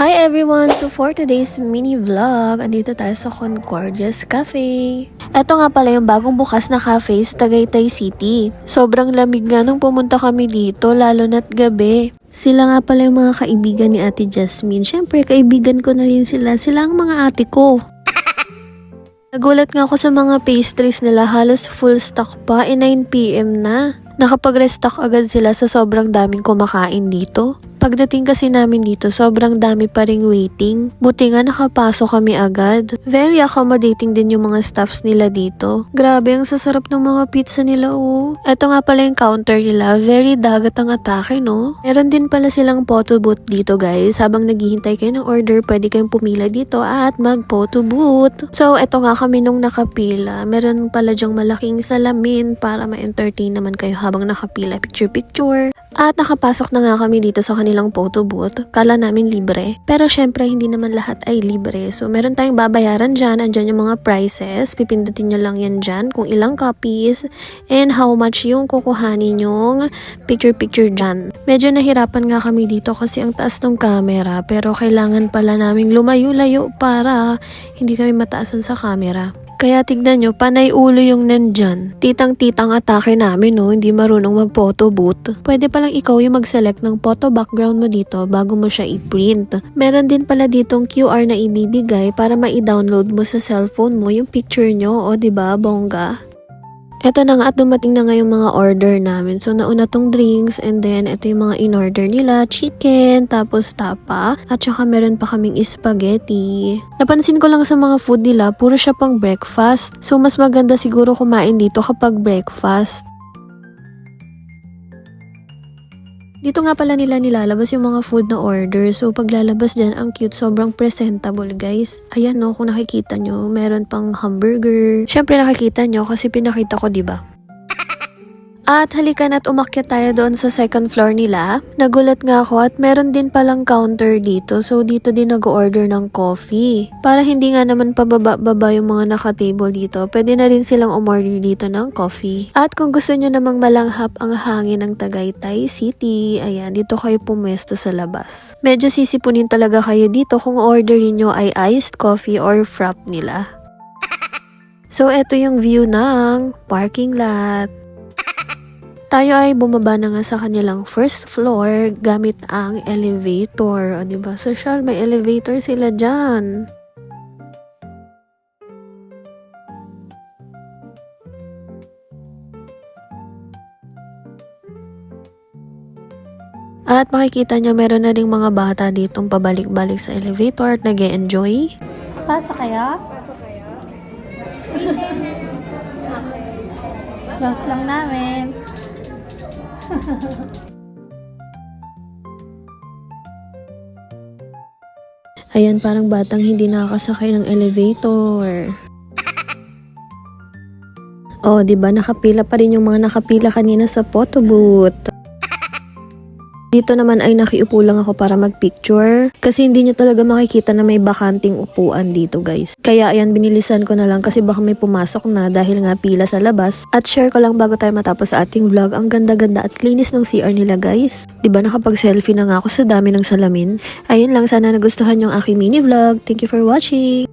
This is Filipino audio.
Hi everyone! So for today's mini vlog, andito tayo sa Concordias Cafe. Ito nga pala yung bagong bukas na cafe sa Tagaytay City. Sobrang lamig nga nung pumunta kami dito, lalo na't gabi. Sila nga pala yung mga kaibigan ni Ate Jasmine. Siyempre, kaibigan ko na rin sila. Sila ang mga ate ko. Nagulat nga ako sa mga pastries nila, halos full stock pa, 9 PM na. Nakapag-restock agad sila sa sobrang daming kumakain dito. Pagdating kasi namin dito, sobrang dami pa ring waiting. Buti nga nakapasok kami agad. Very accommodating din yung mga staffs nila dito. Grabe, ang sasarap ng mga pizza nila oh. Ito nga pala yung counter nila. Very dagat ang atake no. Meron din pala silang photo booth dito guys. Habang naghihintay kayo ng order, pwede kayong pumila dito at mag-photo booth. So, eto nga kami nung nakapila. Meron pala dyang malaking salamin para ma-entertain naman kayo habang nakapila. Picture-picture. At nakapasok na nga kami dito sa kanilang photo booth. Kala namin libre. Pero syempre, hindi naman lahat ay libre. So, meron tayong babayaran dyan. Andyan yung mga prices. Pipindutin nyo lang yan dyan kung ilang copies and how much yung kukuhanin yung picture-picture dyan. Medyo nahirapan nga kami dito kasi ang taas ng camera. Pero kailangan pala naming lumayo-layo para hindi kami mataasan sa camera. Kaya tignan nyo, panay ulo yung nandyan. Titang-titang atake namin no, hindi marunong mag-photo booth. Pwede palang ikaw yung mag-select ng photo background mo dito bago mo siya i-print. Meron din pala ditong QR na ibibigay para ma-download mo sa cellphone mo yung picture nyo, o diba, bongga? Eto na nga at dumating na nga yung mga order namin. So, nauna tong drinks and then ito yung mga in-order nila. Chicken, tapos tapa, at saka meron pa kaming spaghetti. Napansin ko lang sa mga food nila, puro siya pang breakfast. So, mas maganda siguro kumain dito kapag breakfast. Dito nga pala nila nilalabas yung mga food na order. So, paglalabas dyan, ang cute. Sobrang presentable, guys. Ayan, no, kung nakikita nyo, meron pang hamburger. Siyempre, nakikita nyo kasi pinakita ko, diba? At halika na't umakyat tayo doon sa second floor nila. Nagulat nga ako at meron din palang counter dito. So, dito din nag-order ng coffee. Para hindi nga naman pababa-baba yung mga naka-table dito, pwede na rin silang umorder dito ng coffee. At kung gusto nyo namang malanghap ang hangin ng Tagaytay City, ayan, dito kayo pumwesto sa labas. Medyo sisipunin talaga kayo dito kung orderin nyo ay iced coffee or frap nila. So, eto yung view ng parking lot. Tayo ay bumaba na nga sa kanilang first floor gamit ang elevator. O diba? Social, may elevator sila dyan. At makikita nyo, meron na ring mga bata ditong pabalik-balik sa elevator at nag-e-enjoy. Pasok kaya? Close lang namin. Ayan, parang batang hindi nakakasakay ng elevator. Oh, diba nakapila pa rin yung mga nakapila kanina sa photo booth. Dito naman ay nakiupo lang ako para magpicture. Kasi hindi nyo talaga makikita na may bakanting upuan dito guys. Kaya ayan, binilisan ko na lang kasi baka may pumasok na dahil nga pila sa labas. At share ko lang bago tayo matapos sa ating vlog. Ang ganda-ganda at linis ng CR nila guys. Diba nakapag-selfie na nga ako sa dami ng salamin. Ayun lang, sana nagustuhan yung aking mini vlog. Thank you for watching!